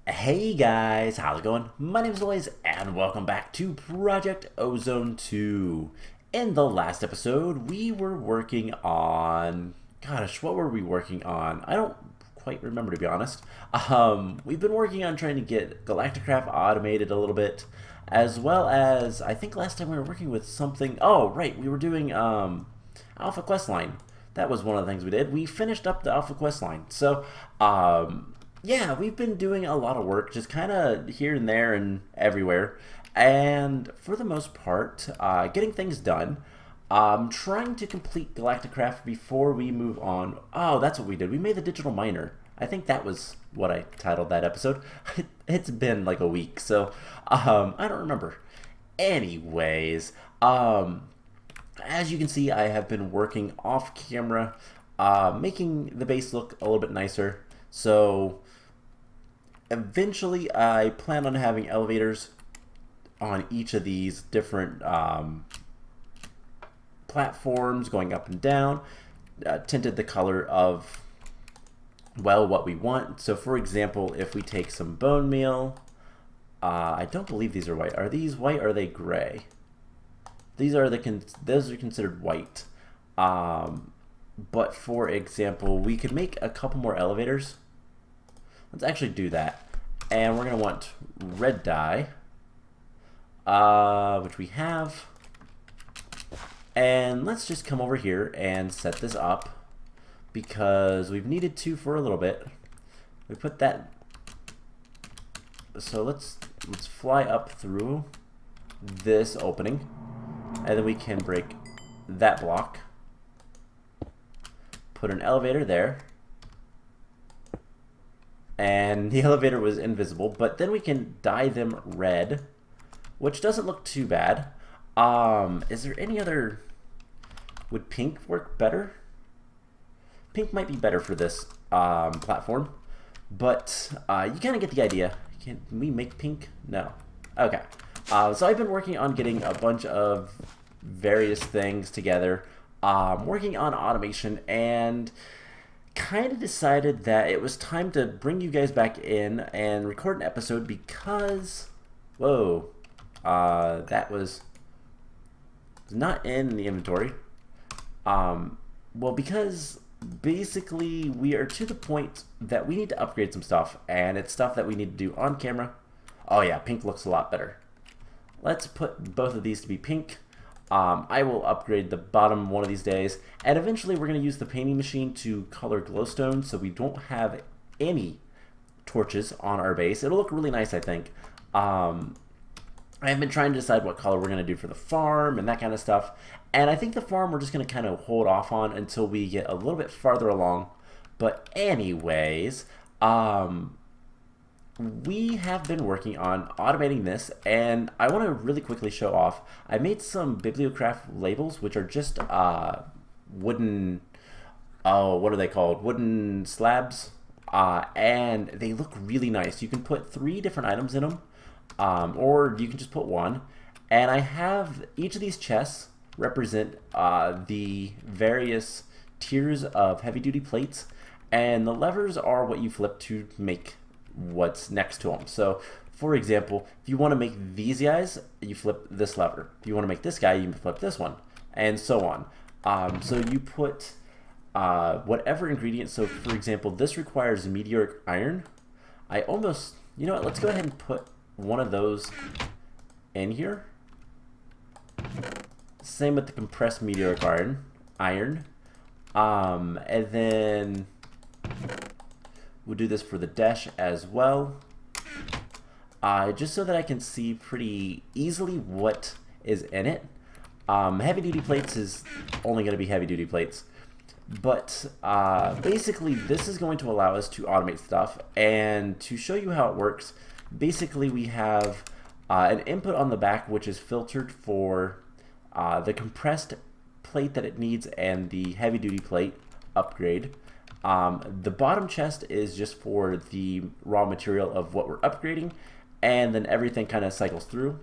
Hey guys, how's it going? My name is Lois, and welcome back to Project Ozone 2. In the last episode, we were working on... Gosh, what were we working on? I don't quite remember, to be honest. We've been working on trying to get GalaticCraft automated a little bit, as well as, I think last time we were working with something... Oh, right, we were doing Alpha Quest Line. That was one of the things we did. We finished up the Alpha Quest Line. So, yeah, we've been doing a lot of work, just kind of here and there and everywhere. And for the most part, getting things done. Trying to complete GalaticCraft before we move on. Oh, that's what we did. We made the digital miner. I think that was what I titled that episode. It's been like a week, so I don't remember. Anyways, as you can see, I have been working off camera, making the base look a little bit nicer. So eventually, I plan on having elevators on each of these different platforms going up and down, tinted the color of, well, what we want. So for example, if we take some bone meal, I don't believe these are white. Are these white or are they gray? Those are considered white. But for example, we could make a couple more elevators. Let's actually do that. And we're going to want red dye, which we have. And let's just come over here and set this up because we've needed to for a little bit. We put that. So let's fly up through this opening, and then we can break that block. Put an elevator there. And the elevator was invisible, but then we can dye them red, which doesn't look too bad. Is there any other... Would pink work better? Pink might be better for this platform, but you kind of get the idea. Can we make pink? No. Okay. So I've been working on getting a bunch of various things together, working on automation, and kind of decided that it was time to bring you guys back in and record an episode because, whoa, that was not in the inventory. Well, because basically we are to the point that we need to upgrade some stuff, and it's stuff that we need to do on camera. Oh yeah, pink looks a lot better. Let's put both of these to be pink. I will upgrade the bottom one of these days, and eventually we're going to use the painting machine to color glowstone so we don't have any torches on our base. It'll look really nice, I think. I've been trying to decide what color we're going to do for the farm and that kind of stuff, and I think the farm we're just going to kind of hold off on until we get a little bit farther along. But anyways, we have been working on automating this, and I want to really quickly show off. I made some bibliocraft labels, which are just wooden, oh, what are they called? Wooden slabs, and they look really nice. You can put 3 different items in them, or you can just put 1. And I have each of these chests represent the various tiers of heavy-duty plates, and the levers are what you flip to make what's next to them. So for example, if you want to make these guys, you flip this lever. If you want to make this guy, you flip this one, and so on. So you put whatever ingredient. So for example, this requires meteoric iron. I almost, you know what, let's go ahead and put one of those in here. Same with the compressed meteoric iron. And then we'll do this for the dash as well, just so that I can see pretty easily what is in it. Heavy-duty plates is only going to be heavy-duty plates. But basically, this is going to allow us to automate stuff. And to show you how it works, basically we have an input on the back which is filtered for the compressed plate that it needs and the heavy-duty plate upgrade. The bottom chest is just for the raw material of what we're upgrading, and then everything kind of cycles through.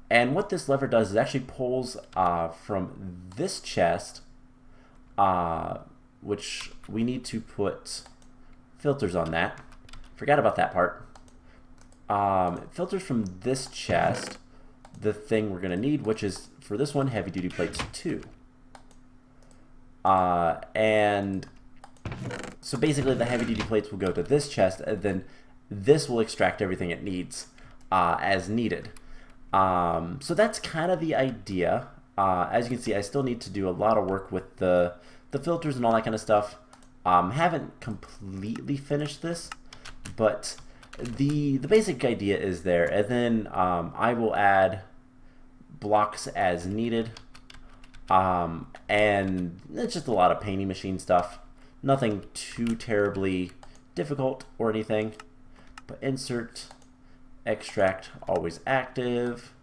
And what this lever does is actually pulls from this chest, which we need to put filters on that. Forgot about that part. It filters from this chest the thing we're going to need, which is, for this one, heavy duty plates 2. And so basically the heavy duty plates will go to this chest, and then this will extract everything it needs as needed. So that's kind of the idea. As you can see, I still need to do a lot of work with the filters and all that kind of stuff. Haven't completely finished this, but the basic idea is there. And then I will add blocks as needed. And it's just a lot of painting machine stuff. Nothing too terribly difficult or anything. But insert, extract, always active,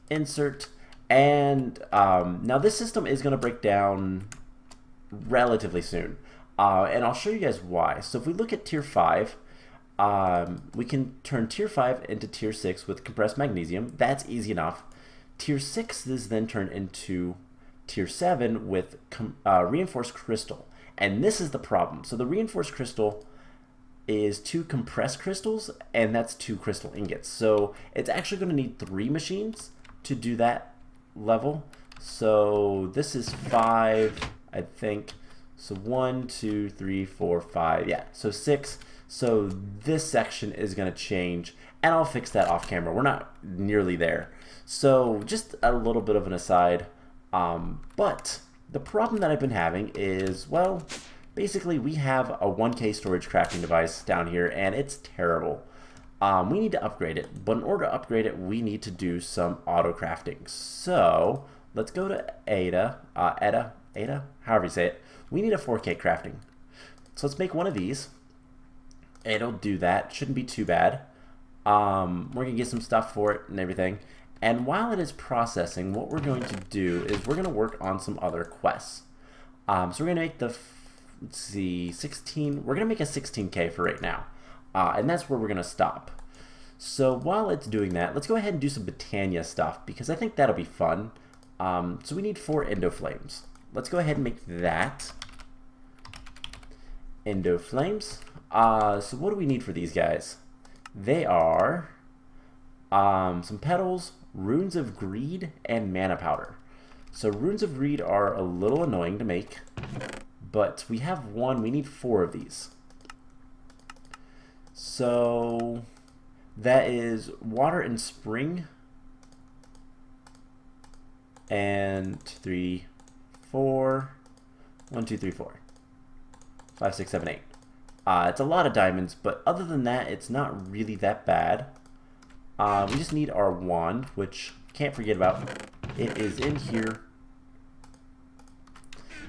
insert. And now this system is going to break down relatively soon. And I'll show you guys why. So if we look at tier 5, we can turn tier 5 into tier 6 with compressed magnesium. That's easy enough. Tier 6 is then turned into tier 7 with reinforced crystal. And this is the problem. So the reinforced crystal is 2 compressed crystals, and that's 2 crystal ingots. So it's actually going to need 3 machines to do that level. So this is 5, I think. So 1, 2, 3, 4, 5. Yeah, so 6. So this section is going to change, and I'll fix that off camera. We're not nearly there. So just a little bit of an aside. But the problem that I've been having is, well, basically we have a 1K storage crafting device down here, and it's terrible. We need to upgrade it, but in order to upgrade it, we need to do some auto crafting. So let's go to Ada, however you say it. We need a 4K crafting. So let's make one of these. It'll do that. Shouldn't be too bad. We're going to get some stuff for it and everything. And while it is processing, what we're going to do is we're going to work on some other quests. So we're going to make the, let's see, 16. We're going to make a 16K for right now. And that's where we're going to stop. So while it's doing that, let's go ahead and do some Botania stuff, because I think that'll be fun. So we need 4 endo flames. Let's go ahead and make that. Endo flames. So what do we need for these guys? They are some petals, runes of greed, and mana powder. So runes of greed are a little annoying to make, but we have 1. We need 4 of these. So that is water and spring, and 3, 4, 1, 2, 3, 4, 5, 6, 7, 8. It's a lot of diamonds, but other than that, it's not really that bad. We just need our wand, which can't forget about. It is in here.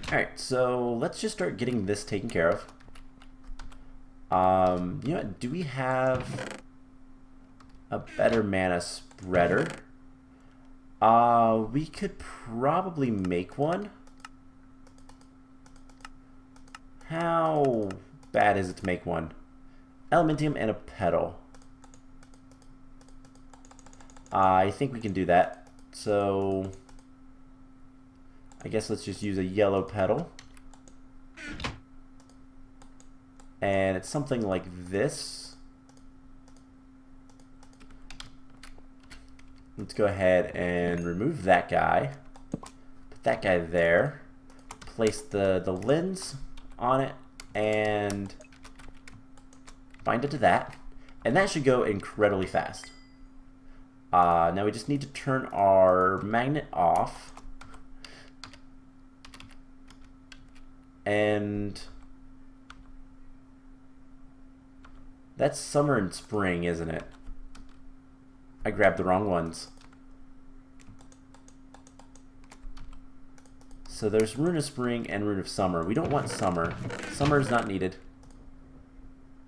Alright, so let's just start getting this taken care of. You know what, do we have a better mana spreader? We could probably make one. How bad is it to make one? Elementium and a petal. I think we can do that. So I guess let's just use a yellow petal. And it's something like this. Let's go ahead and remove that guy. Put that guy there. Place the lens on it and bind it to that. And that should go incredibly fast. Now we just need to turn our magnet off. And that's summer and spring, isn't it? I grabbed the wrong ones. So there's rune of spring and rune of summer. We don't want summer. Summer is not needed.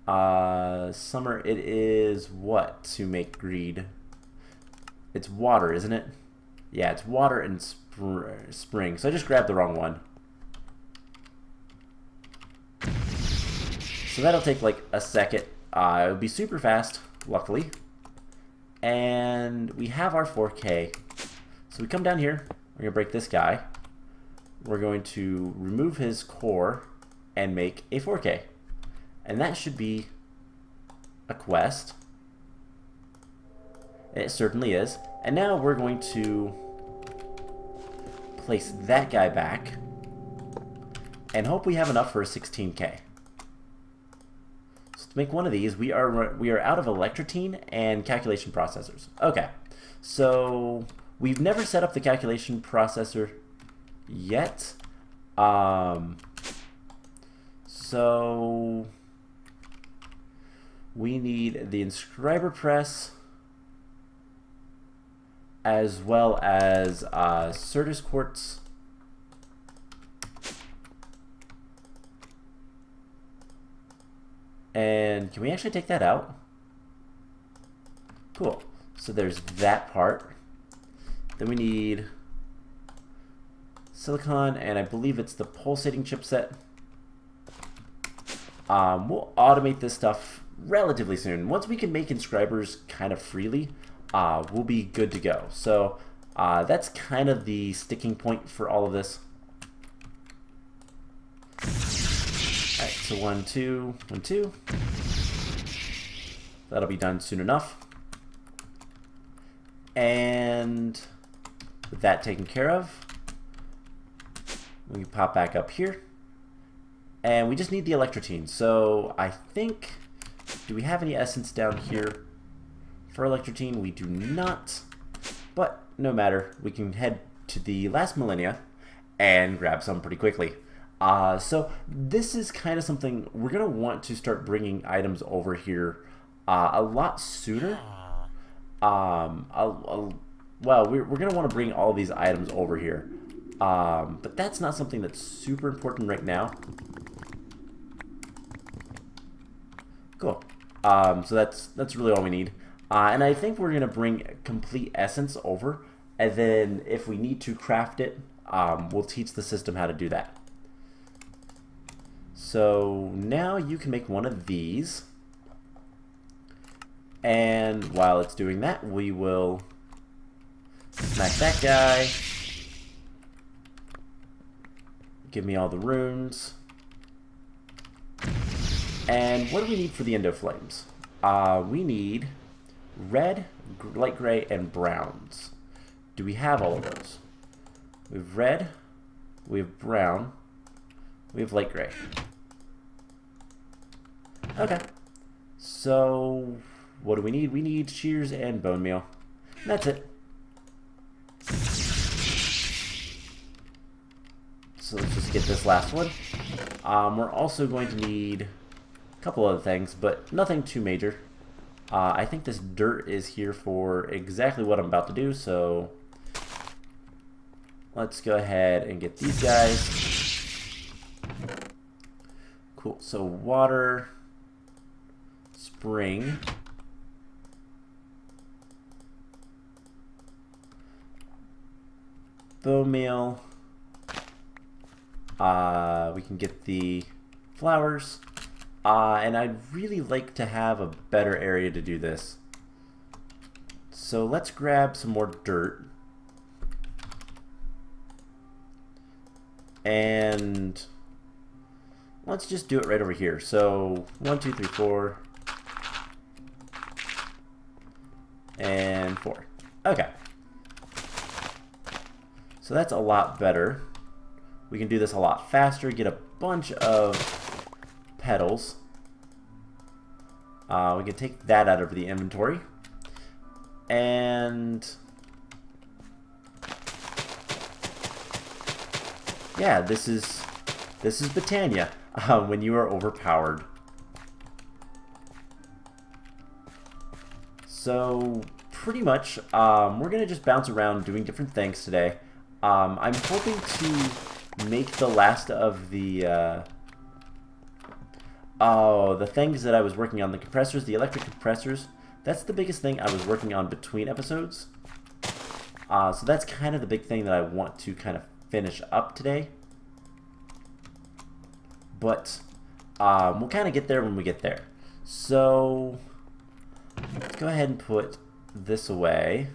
Summer, it is what to make greed? It's water, isn't it? Yeah, it's water and spring. So I just grabbed the wrong one. So that'll take like a second. It'll be super fast, luckily. And we have our 4K. So we come down here. We're going to break this guy. We're going to remove his core and make a 4K. And that should be a quest. It certainly is. And now we're going to place that guy back and hope we have enough for a 16K. So to make one of these, we are out of electrotine and calculation processors. Okay, so we've never set up the calculation processor yet. So we need the inscriber press as well as Certus quartz. And can we actually take that out? Cool. So there's that part. Then we need silicon, and I believe it's the pulsating chipset. We'll automate this stuff relatively soon. Once we can make inscribers kind of freely, we'll be good to go. So that's kind of the sticking point for all of this. All right, so 1, 2, 1, 2. That'll be done soon enough. And with that taken care of, we can pop back up here. And we just need the electrotine. So I think, do we have any essence down here for electrotine? We do not, but no matter. We can head to the last millennia and grab some pretty quickly. So this is kind of something we're going to want to start bringing items over here a lot sooner. Well, we're going to want to bring all these items over here. But that's not something that's super important right now. Cool. So that's really all we need. And I think we're going to bring complete essence over. And then if we need to craft it, we'll teach the system how to do that. So now you can make one of these. And while it's doing that, we will smack that guy. Give me all the runes. And what do we need for the endo flames? We need red, light gray, and browns. Do we have all of those? We have red, we have brown, we have light gray. Okay. So what do we need? We need shears and bone meal. And that's it. So let's just get this last one. We're also going to need a couple other things, but nothing too major. I think this dirt is here for exactly what I'm about to do, so let's go ahead and get these guys. Cool, so water, spring, bone meal. We can get the flowers. And I'd really like to have a better area to do this. So let's grab some more dirt. And let's just do it right over here. So 1, 2, 3, 4. And 4. Okay. So that's a lot better. We can do this a lot faster, get a bunch of petals. We can take that out of the inventory. And yeah, this is Botania when you are overpowered. So pretty much we're gonna just bounce around doing different things today. I'm hoping to make the last of the the things that I was working on, the compressors, the electric compressors. That's the biggest thing I was working on between episodes. So that's kind of the big thing that I want to kind of finish up today. But we'll kind of get there when we get there. So let's go ahead and put this away.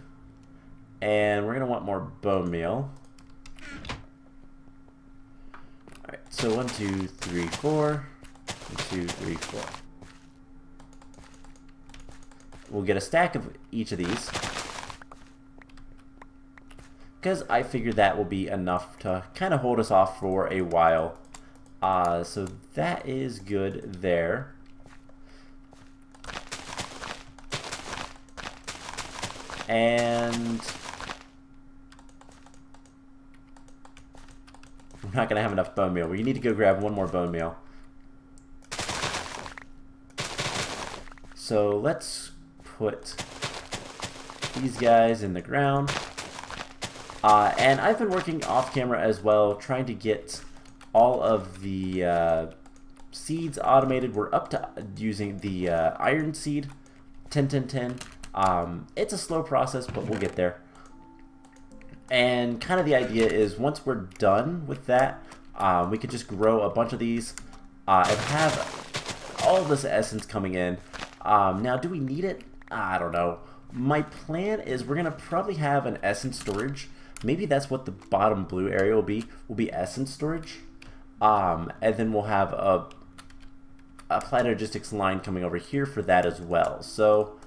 And we're going to want more bone meal. Alright, so 1, 2, 3, 4. 2, 3, 4. We'll get a stack of each of these, because I figure that will be enough to kind of hold us off for a while. So that is good there. And we're not going to have enough bone meal. We need to go grab one more bone meal. So let's put these guys in the ground. And I've been working off camera as well, trying to get all of the seeds automated. We're up to using the iron seed, 10, 10, 10. It's a slow process, but we'll get there. And kind of the idea is once we're done with that, we could just grow a bunch of these and have all of this essence coming in. Now, do we need it? I don't know. My plan is we're going to probably have an essence storage. Maybe that's what the bottom blue area will be essence storage. And then we'll have a applied logistics line coming over here for that as well. So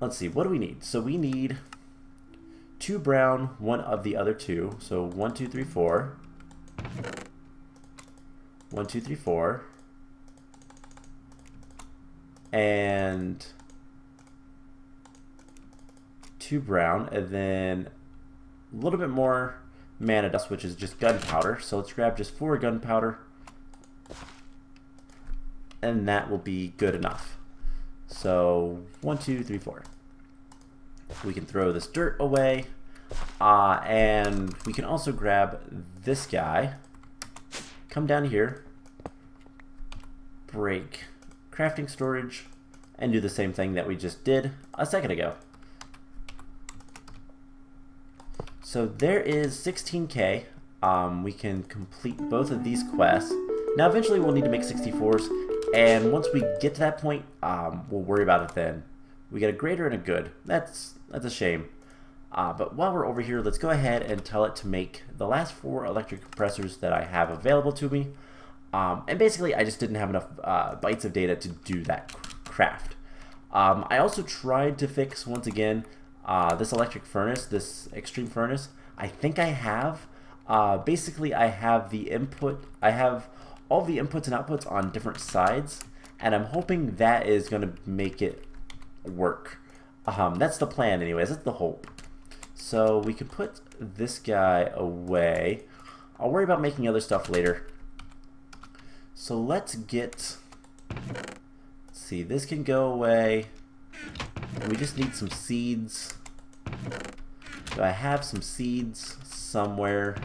let's see, what do we need? So we need 2 brown, 1 of the other 2. So 1, 2, 3, 4. 1, 2, 3, 4. And 2 brown, and then a little bit more mana dust, which is just gunpowder. So let's grab just 4 gunpowder, and that will be good enough. So 1, 2, 3, 4. We can throw this dirt away, and we can also grab this guy, come down here, break crafting storage, and do the same thing that we just did a second ago. So there is 16k. We can complete both of these quests. Now eventually we'll need to make 64s, and once we get to that point, we'll worry about it then. We get a greater and a good. That's a shame. But while we're over here, let's go ahead and tell it to make the last 4 electric compressors that I have available to me. And basically, I just didn't have enough bytes of data to do that craft. I also tried to fix, once again, this electric furnace, this extreme furnace. I think I have. Basically, I have the input. I have all the inputs and outputs on different sides, and I'm hoping that is going to make it work. That's the plan, anyways. That's the hope. So we can put this guy away. I'll worry about making other stuff later. So let's get, let's see, this can go away. And we just need some seeds. Do I have some seeds somewhere?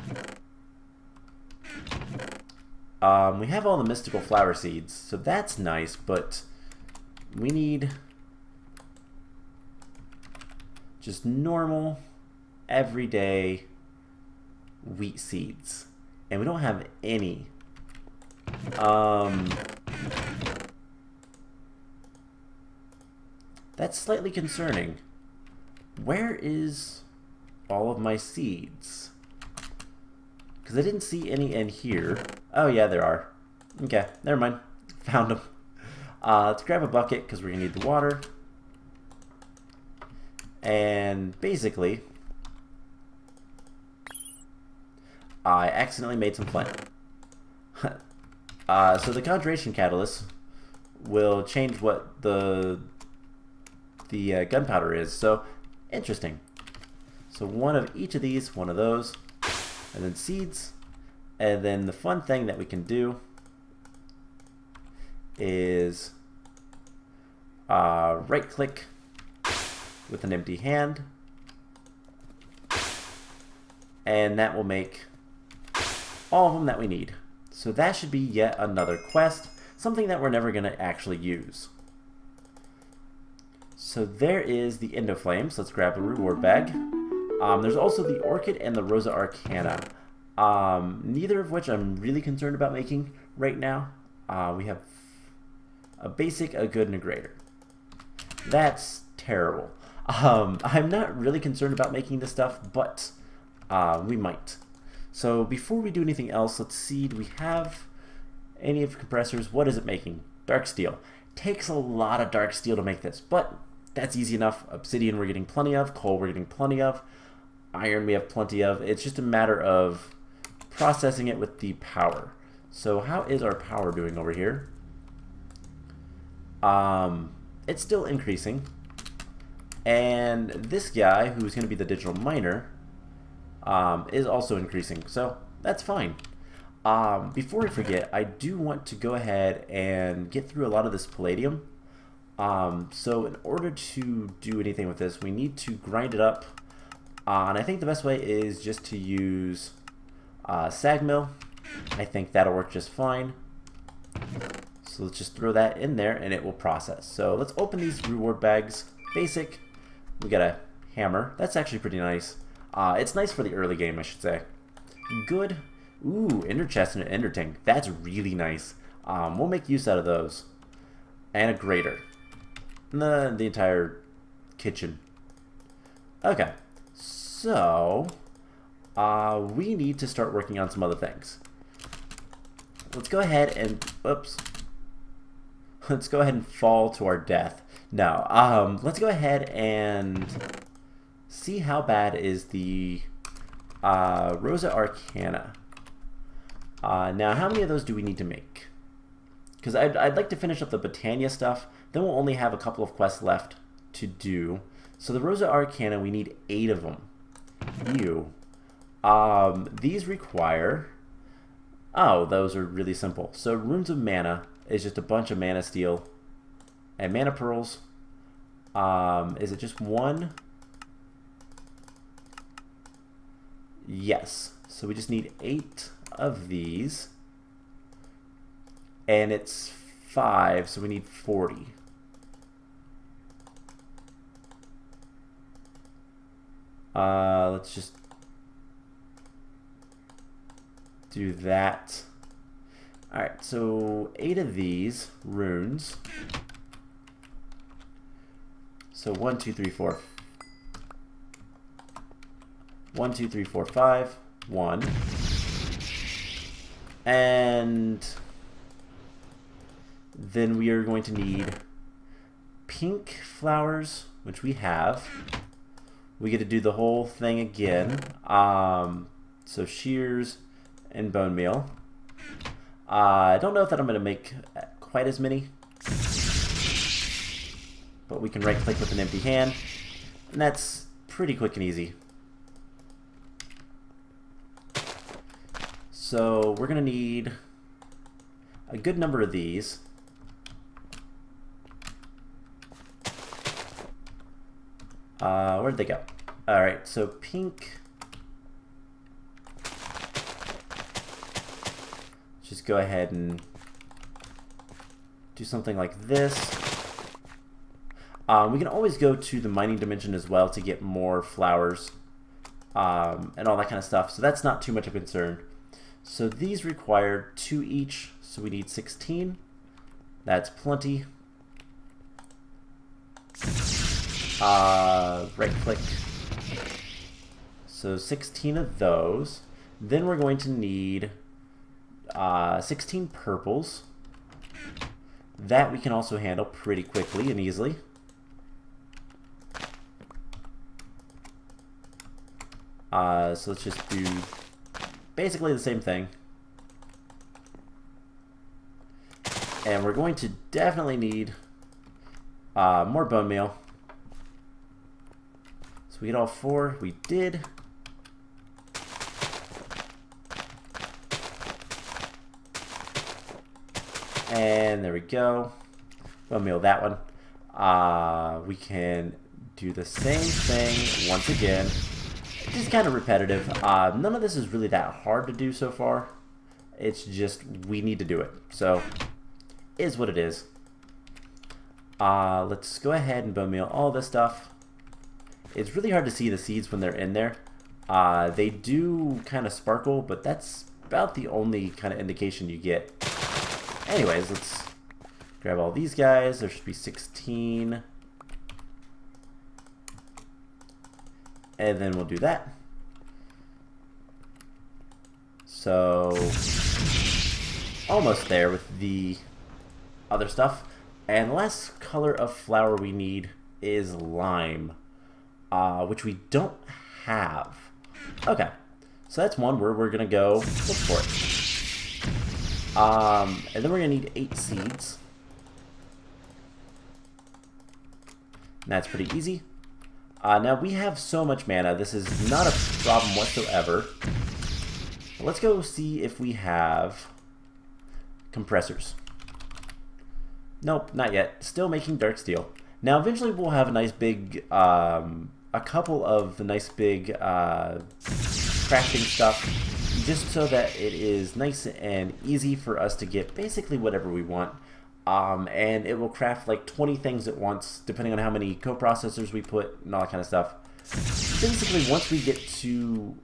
We have all the mystical flower seeds, so that's nice, but we need just normal, everyday wheat seeds. And we don't have any. That's slightly concerning. Where is all of my seeds? Because I didn't see any in here. Oh yeah, there are. Okay, never mind. Found them. Let's grab a bucket because we're going to need the water. And basically, I accidentally made some flint. So the conjuration catalyst will change what the gunpowder is. So interesting. So 1 of each of these, 1 of those, and then seeds. And then the fun thing that we can do is right click with an empty hand, and that will make all of them that we need. So that should be yet another quest, something that we're never going to actually use. So there is the Endoflames. Let's grab the reward bag. There's also the Orchid and the Rosa Arcana, neither of which I'm really concerned about making right now. We have a basic, a good, and a greater. That's terrible. I'm not really concerned about making this stuff, but we might. So before we do anything else, let's see, do we have Any of compressors, what is it making? Dark steel. Takes a lot of dark steel to make this, but that's easy enough. Obsidian we're getting plenty of, coal we're getting plenty of, iron we have plenty of. It's just a matter of processing it with the power. So how is our power doing over here? It's still increasing. And this guy, who's going to be the digital miner, is also increasing. So that's fine. Before I forget, I do want to go ahead and get through a lot of this palladium. So in order to do anything with this, we need to grind it up. And I think the best way is just to use sag mill. I think that'll work just fine. So let's just throw that in there and it will process. So let's open these reward bags. Basic. We got a hammer. That's actually pretty nice. It's nice for the early game, I should say. Good. Ooh, ender chest and an ender tank. That's really nice. We'll make use out of those. And a grater. And the entire kitchen. Okay. So, we need to start working on some other things. Let's go ahead and, oops. Let's go ahead and fall to our death. No, let's go ahead and see how bad is the Rosa Arcana. Now, how many of those do we need to make? Because I'd like to finish up the Botania stuff. Then we'll only have a couple of quests left to do. So the Rosa Arcana, we need 8 of them. Ew. These require... Oh, those are really simple. So Runes of Mana is just a bunch of mana steel. And mana pearls. Is it just 1? Yes. So we just need 8 of these. And it's 5, so we need 40. Let's just do that. Alright, so 8 of these runes. So 1, 2, 3, 4. 1, 2, 3, 4, 5. 1. And then we are going to need pink flowers, which we have. We get to do the whole thing again. So shears and bone meal. I don't know if that I'm going to make quite as many. But we can right click with an empty hand. And that's pretty quick and easy. So we're going to need a good number of these. Where'd they go? Alright, so pink. Just go ahead and do something like this. We can always go to the mining dimension as well to get more flowers and all that kind of stuff. So that's not too much of a concern. So these require 2 each, so we need 16. That's plenty. Right click. So 16 of those. Then we're going to need 16 purples. That we can also handle pretty quickly and easily. So let's just do basically the same thing. And we're going to definitely need more bone meal. So we get all 4. We did. And there we go. Bone meal that one. We can do the same thing once again. Just kind of repetitive. None of this is really that hard to do so far. It's just we need to do it. So, is what it is. Let's go ahead and bone meal all this stuff. It's really hard to see the seeds when they're in there. They do kind of sparkle, but that's about the only kind of indication you get. Anyways, let's grab all these guys. There should be 16. And then we'll do that. almost there with the other stuff. And the last color of flower we need is lime, which we don't have. Okay, so that's one where we're gonna go look for it. And then we're gonna need 8 seeds. And that's pretty easy. Now we have so much mana, this is not a problem whatsoever. Let's go see if we have compressors. Nope, not yet. Still making dark steel. Now eventually we'll have a nice big, a couple of the nice big crafting stuff, just so that it is nice and easy for us to get basically whatever we want. And it will craft like 20 things at once, depending on how many coprocessors we put and all that kind of stuff. Basically, once we get to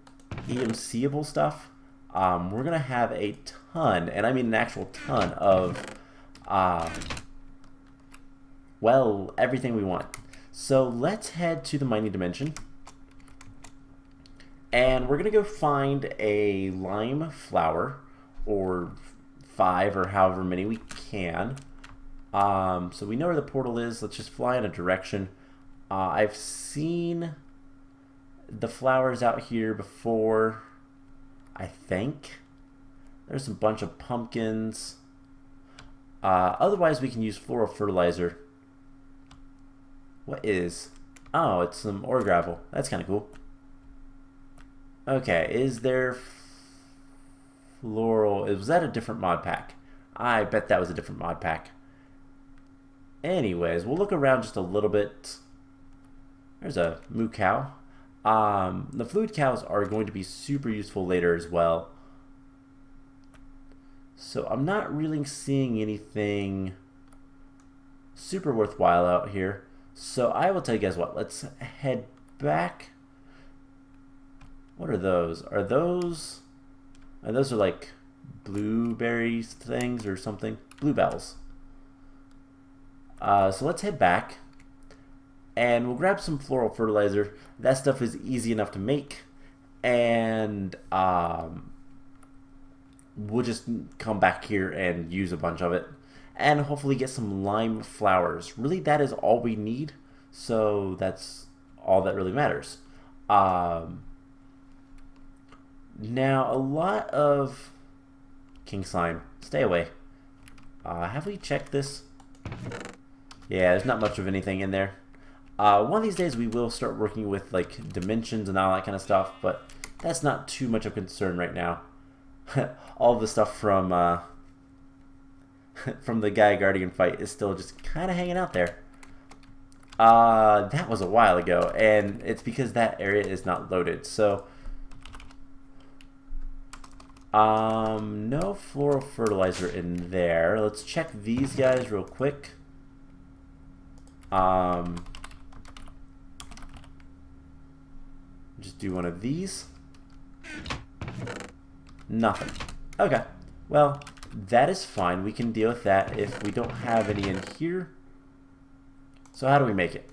EMCable stuff, we're going to have a ton, and I mean an actual ton of, well, everything we want. So let's head to the mining dimension. And we're going to go find a lime flower, or 5 or however many we can. So we know where the portal is. Let's just fly in a direction. I've seen the flowers out here before, I think. There's a bunch of pumpkins. Otherwise, we can use floral fertilizer. What is? Oh, it's some ore gravel. That's kind of cool. Okay, is there floral? Was that a different mod pack? I bet that was a different mod pack. Anyways, we'll look around just a little bit. There's a moo cow. The fluid cows are going to be super useful later as well. So I'm not really seeing anything super worthwhile out here. So I will tell you guys what, let's head back. What are those? Are those are like blueberries things or something? Bluebells. So let's head back and we'll grab some floral fertilizer. That stuff is easy enough to make, and we'll just come back here and use a bunch of it and hopefully get some lime flowers. Really, that is all we need, so that's all that really matters. Now a lot of king slime, stay away. Have we checked this? Yeah, there's not much of anything in there. One of these days we will start working with like dimensions and all that kind of stuff, but that's not too much of concern right now. All the stuff from the Gaia Guardian fight is still just kind of hanging out there. That was a while ago, and it's because that area is not loaded. So, no floral fertilizer in there. Let's check these guys real quick. Just do one of these. Nothing. Okay. Well, that is fine. We can deal with that if we don't have any in here. So how do we make it?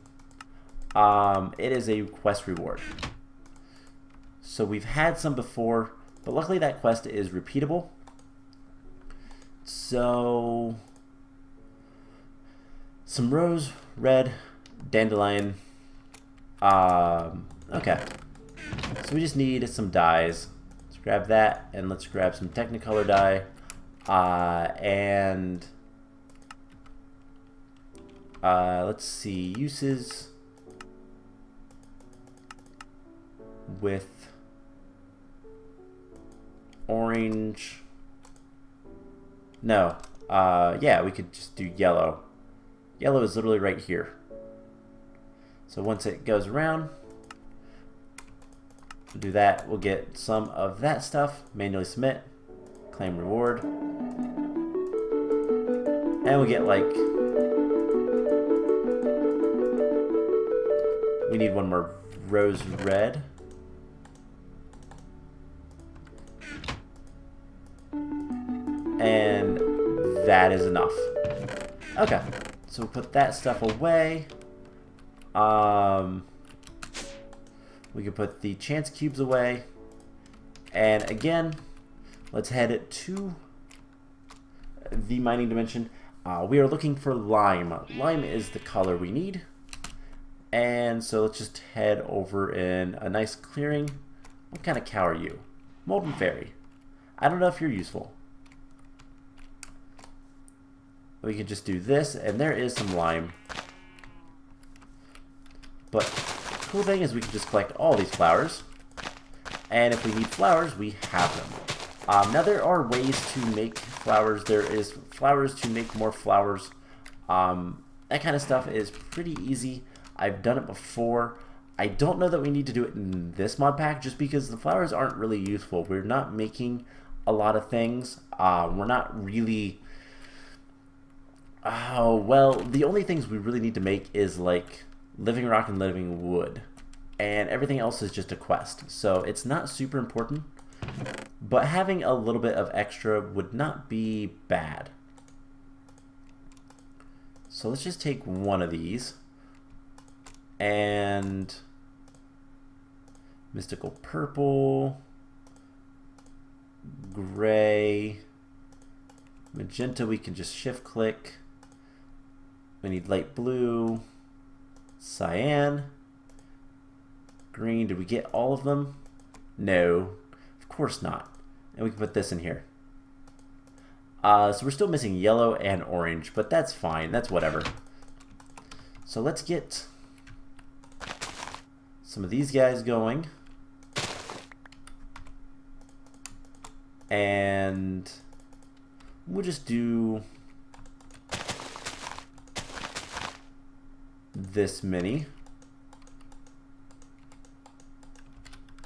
It is a quest reward. So we've had some before, but luckily that quest is repeatable. So some rose, red, dandelion. Okay. So we just need some dyes. Let's grab that, and let's grab some Technicolor dye. And let's see, uses with orange. No, yeah, we could just do yellow. Yellow is literally right here. So once it goes around, we'll do that. We'll get some of that stuff, manually submit, claim reward, and we'll get like, we need one more rose red. And that is enough. Okay, so we'll put that stuff away. We can put the chance cubes away. And again, let's head it to the mining dimension. We are looking for lime. Lime is the color we need. And so let's just head over in a nice clearing. What kind of cow are you? Molten Fairy. I don't know if you're useful. We can just do this, and there is some lime. But the cool thing is we can just collect all these flowers. And if we need flowers, we have them. Now there are ways to make flowers. There is flowers to make more flowers. That kind of stuff is pretty easy. I've done it before. I don't know that we need to do it in this mod pack just because the flowers aren't really useful. We're not making a lot of things. We're not really... Oh, well, the only things we really need to make is like living rock and living wood. And everything else is just a quest. So it's not super important. But having a little bit of extra would not be bad. So let's just take one of these. And mystical purple, gray, magenta we can just shift click. We need light blue, cyan, green. Did we get all of them? No, of course not. And we can put this in here. So we're still missing yellow and orange, but that's fine. That's whatever. So let's get some of these guys going. And we'll just do this many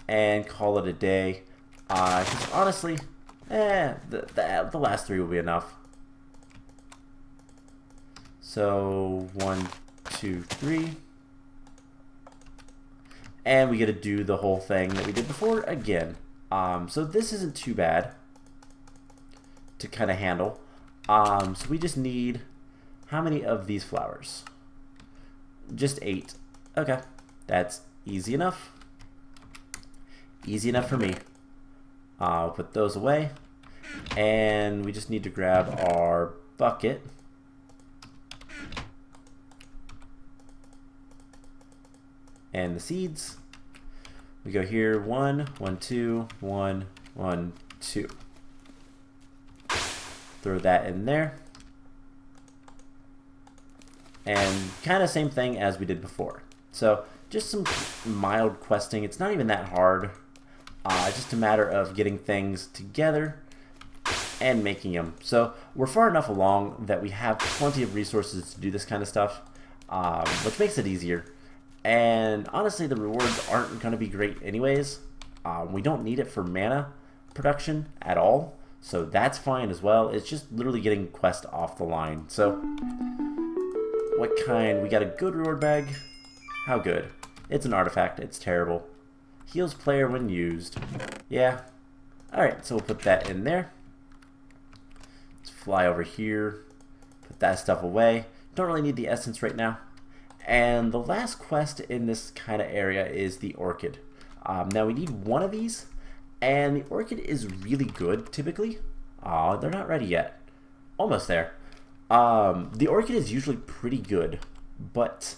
and call it a day. Because honestly, the last three will be enough. So 1, 2, 3. And we get to do the whole thing that we did before again. So this isn't too bad to kind of handle. So we just need how many of these flowers? Just 8. Okay, that's easy enough. Easy enough for me. I'll put those away. And we just need to grab our bucket. And the seeds. We go here, 1, 1, 2, 1, 1, 2. Throw that in there. And kind of same thing as we did before. So just some mild questing. It's not even that hard. It's just a matter of getting things together and making them. So we're far enough along that we have plenty of resources to do this kind of stuff, which makes it easier. And honestly, the rewards aren't going to be great anyways. We don't need it for mana production at all, so that's fine as well. It's just literally getting quest off the line. So what kind? We got a good reward bag. How good? It's an artifact. It's terrible. Heals player when used. Yeah. Alright, so we'll put that in there. Let's fly over here. Put that stuff away. Don't really need the essence right now. And the last quest in this kind of area is the orchid. Now we need one of these, and the orchid is really good typically. They're not ready yet. Almost there. The orchid is usually pretty good, but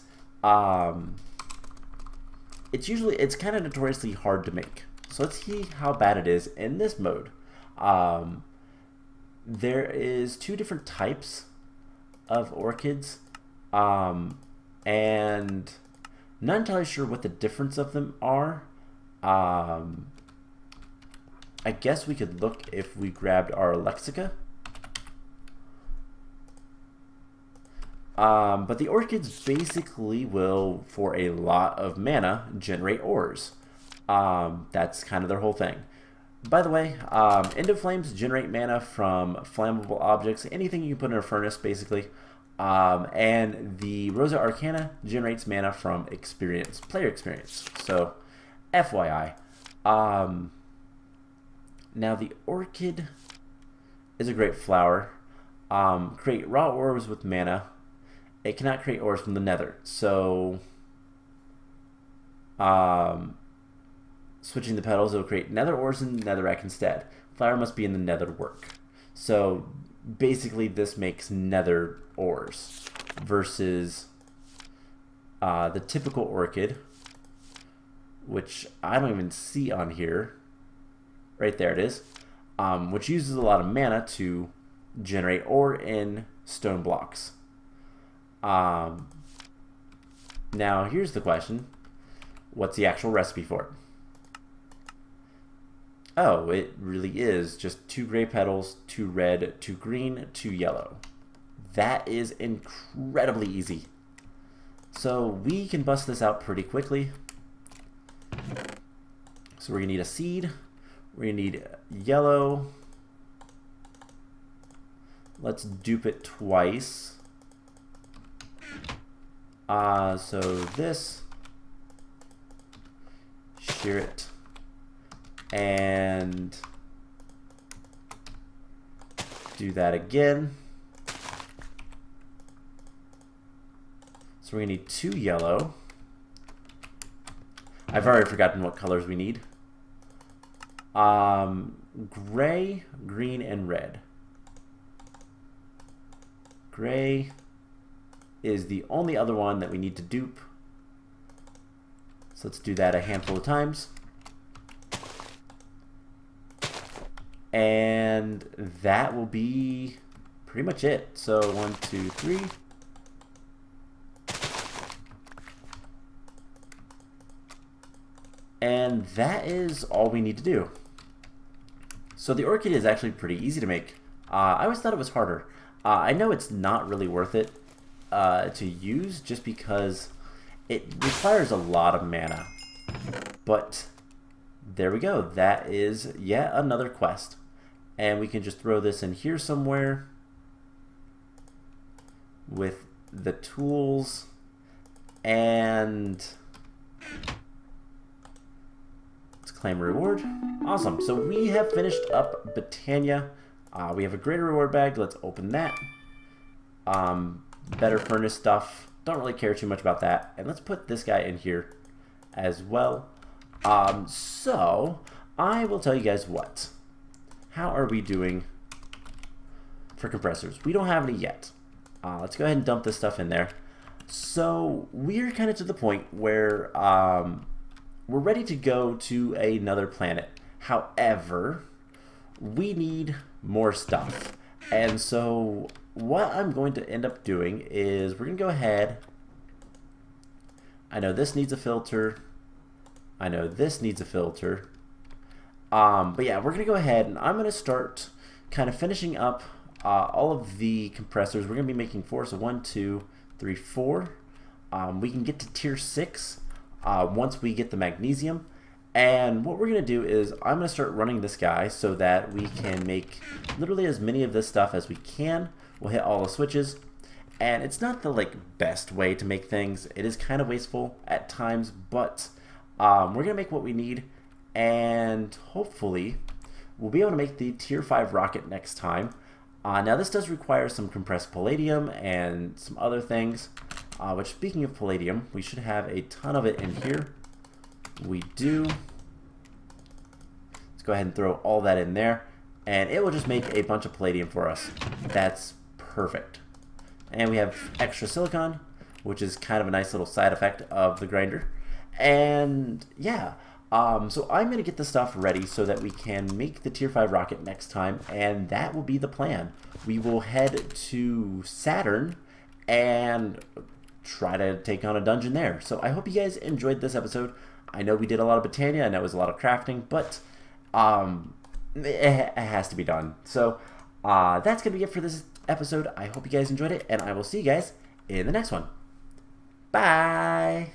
it's kind of notoriously hard to make. So let's see how bad it is in this mode. There is 2 different types of orchids. And not entirely sure what the difference of them are. I guess we could look if we grabbed our lexica. But the orchids basically will, for a lot of mana, generate ores. That's kind of their whole thing. By the way, End of Flames generate mana from flammable objects, anything you can put in a furnace, basically. And the Rosa Arcana generates mana from experience, player experience. So, FYI. Now, the orchid is a great flower. Create raw ores with mana. It cannot create ores from the nether. So, switching the petals, it will create nether ores in netherrack instead. Flower must be in the nether work. So, basically this makes nether ores versus the typical orchid, which I don't even see on here. Right there it is, which uses a lot of mana to generate ore in stone blocks. Now here's the question. What's the actual recipe for it? Oh, it really is just 2 gray petals, 2 red, 2 green, 2 yellow. That is incredibly easy. So we can bust this out pretty quickly. So we're gonna need a seed. We're gonna need yellow. Let's dupe it twice. So this, shear it, and do that again. So we're gonna need 2 yellow. I've already forgotten what colors we need. Gray, green, and red. Gray is the only other one that we need to dupe. So let's do that a handful of times. And that will be pretty much it. So 1, 2, 3. And that is all we need to do. So the orchid is actually pretty easy to make. I always thought it was harder. I know it's not really worth it to use just because it requires a lot of mana. But there we go. That is yet another quest. And we can just throw this in here somewhere with the tools, and let's claim reward. Awesome. So we have finished up Botania. We have a greater reward bag. Let's open that. Better furnace stuff. Don't really care too much about that. And let's put this guy in here as well. So I will tell you guys what. How are we doing for compressors? We don't have any yet. Let's go ahead and dump this stuff in there. So we're kind of to the point where we're ready to go to another planet. However, we need more stuff. And so what I'm going to end up doing is we're going to go ahead. I know this needs a filter. I know this needs a filter. But yeah, we're going to go ahead and I'm going to start kind of finishing up all of the compressors. We're going to be making 4. So 1, 2, 3, 4. We can get to tier 6 once we get the magnesium. And what we're going to do is I'm going to start running this guy so that we can make literally as many of this stuff as we can. We'll hit all the switches. And it's not the best way to make things. It is kind of wasteful at times, but we're going to make what we need. And hopefully we'll be able to make the tier 5 rocket next time. Now this does require some compressed palladium and some other things. Which, speaking of palladium, we should have a ton of it in here. We do. Let's go ahead and throw all that in there, and it will just make a bunch of palladium for us. That's perfect. And we have extra silicon, which is kind of a nice little side effect of the grinder. And yeah, so I'm going to get the stuff ready so that we can make the tier 5 rocket next time, and that will be the plan. We will head to Saturn and try to take on a dungeon there. So I hope you guys enjoyed this episode. I know we did a lot of Botania, I know it was a lot of crafting, but it has to be done. So that's going to be it for this episode. I hope you guys enjoyed it, and I will see you guys in the next one. Bye!